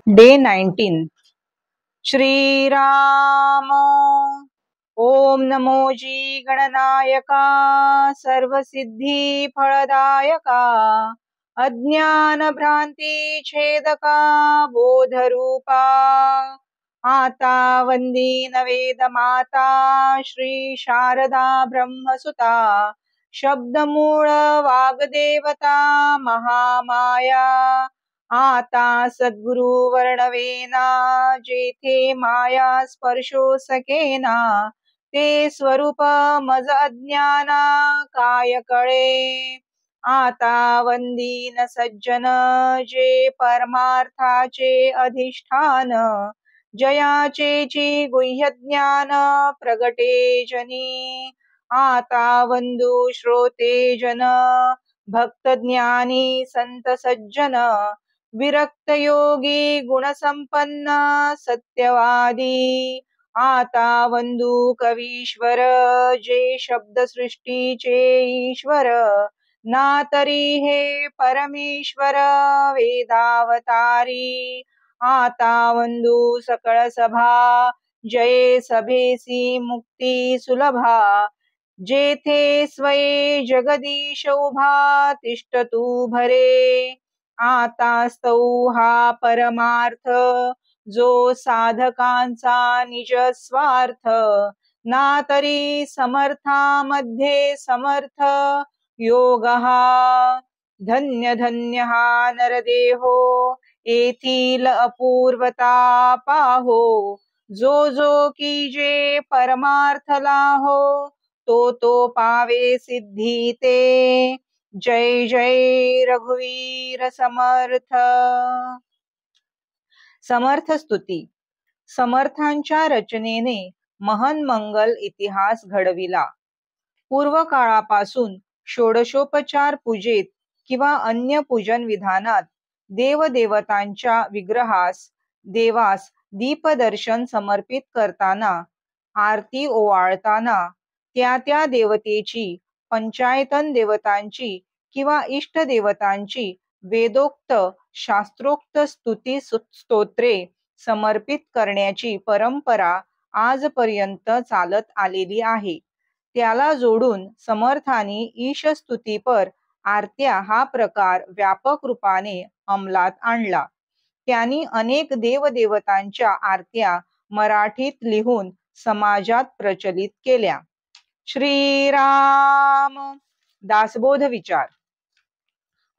Day 19 Shriram. ओम नमो जी गणनायका सर्वसिद्धी फलदायका अज्ञान भ्रांती छेदका बोधरूपा आता वंदीन वेद माता श्री शारदा ब्रह्मसुता शब्दमूळ वाग्देवता महामाया आता सद्गुरु वर्णवेना जेथे माया स्पर्शो सकेना ते स्वरूप मज अज्ञाना काय कळे आता वंदीन सज्जन जे परमार्थाचे अधिष्ठान जयाचे ची गुह्य ज्ञान प्रगटे जनी आता वंदू श्रोते जन भक्त ज्ञानी संत सज्जन विरक्त योगी गुणसंपन्न सत्यवादी आता वंदू कवीश्वर जे शब्द सृष्टीचे ईश्वर ना तरी हे परमेश्वर वेदावतारी आता वंदू सकळ सभा जये सभेसी मुक्ती सुलभा जेथे स्वये जगदीश उभा तिष्ठतु भरे आता स्तौ हा परमार्थ जो साधकांचा निज स्वार्थ ना तरी समर्थामध्ये समर्थ योग हा धन्य धन्य हा नरदेहो येथील अपूर्वता पाहो जो जो की जे परमार्थ लाहो तो पावे सिद्धी ते जय जय रघुवीर समर्थ। समर्थ स्तुती। समर्थांच्या रचनेने महान मंगल इतिहास घडविला। पूर्व काळापासून षोडशोपचार पूजेत किंवा अन्य पूजन विधानात देवदेवतांच्या विग्रहास देवास दीपदर्शन समर्पित करताना आरती ओवाळताना त्या देवतेची पंचायतन देवतांची किंवा इष्ट देवतांची वेदोक्त शास्त्रोक्त स्तुती स्तोत्रे समर्पित करण्याची परंपरा आजपर्यंत चालत आलेली आहे। त्याला जोडून समर्थांनी ईशस्तुतीपर आरत्या हा प्रकार व्यापक रूपाने अंमलात आणला। त्यांनी अनेक देवदेवतांच्या आरत्या मराठीत लिहून समाजात प्रचलित केल्या। श्रीराम। दासबोध विचार।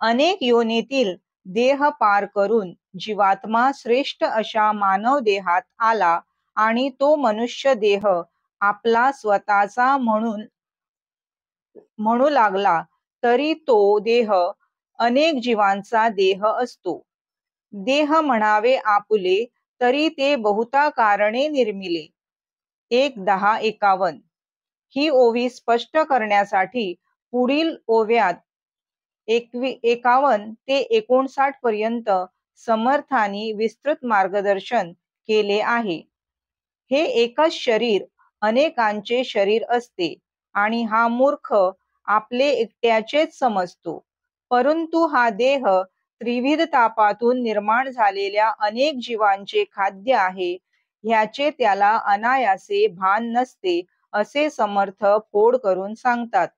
अनेक योनीतील देह पार करून जीवात्मा श्रेष्ठ अशा मानव देहात आला आणि तो मनुष्य देह आपला स्वतःचा म्हणू लागला तरी तो देह अनेक जीवांचा देह असतो। देह म्हणावे आपुले तरी ते बहुता कारणे निर्मिले। 1:10-51 ही ओवी स्पष्ट करण्यासाठी पुढील ओव्यात 51 ते 59 पर्यंत समर्थांनी विस्तृत मार्गदर्शन केले आहे। हे एकच शरीर अनेकांचे शरीर असते आणि हा मूर्ख आपले एकट्याचेच समजतो, परंतु हा देह त्रिविध तापातून निर्माण झालेल्या अनेक जीवांचे खाद्य आहे ह्याचे त्याला अनायासे भान नसते असे समर्थ फोड करून सांगतात।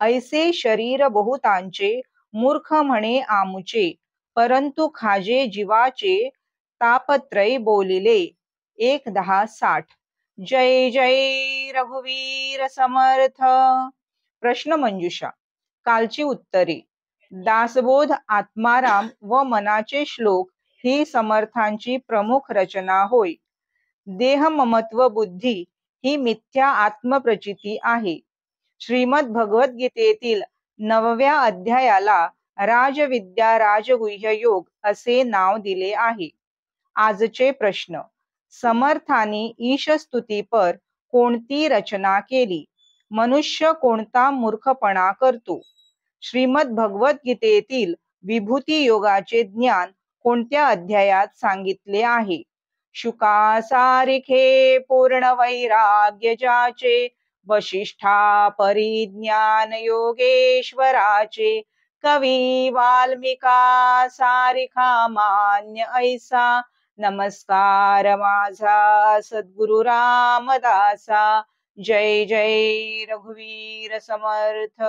ऐसे शरीर बहुतांचे मूर्ख म्हणे आमुचे, परंतु खाजे जीवाचे तापत्रय बोलिले। 1:10-60 जय जय रघुवीर समर्थ। प्रश्न मंजुषा। कालची उत्तरे। दासबोध, आत्माराम व मनाचे श्लोक ही समर्थांची प्रमुख रचना होय। देह ममत्व बुद्धी ही मिथ्या आत्मप्रचिती आहे। श्रीमद भगवद्गीतेतील 9व्या अध्यायाला राजविद्या राजगुह्य योग असे नाव दिले आहे। आजचे प्रश्न। समर्थांनी ईशस्तुतीपर कोणती रचना केली? मनुष्य कोणता मूर्खपणा करतो? श्रीमद भगवद्गीतेतील विभूती योगाचे ज्ञान कोणत्या अध्यायात सांगितले आहे? शुकासारिखे पूर्ण वैराग्य जाचे वशिष्ठा परिज्ञान योगेश्वराचे कवी वाल्मिका सारिखा मान्य ऐसा नमस्कार माझा सद्गुरु रामदासा. जय जय रघुवीर समर्थ.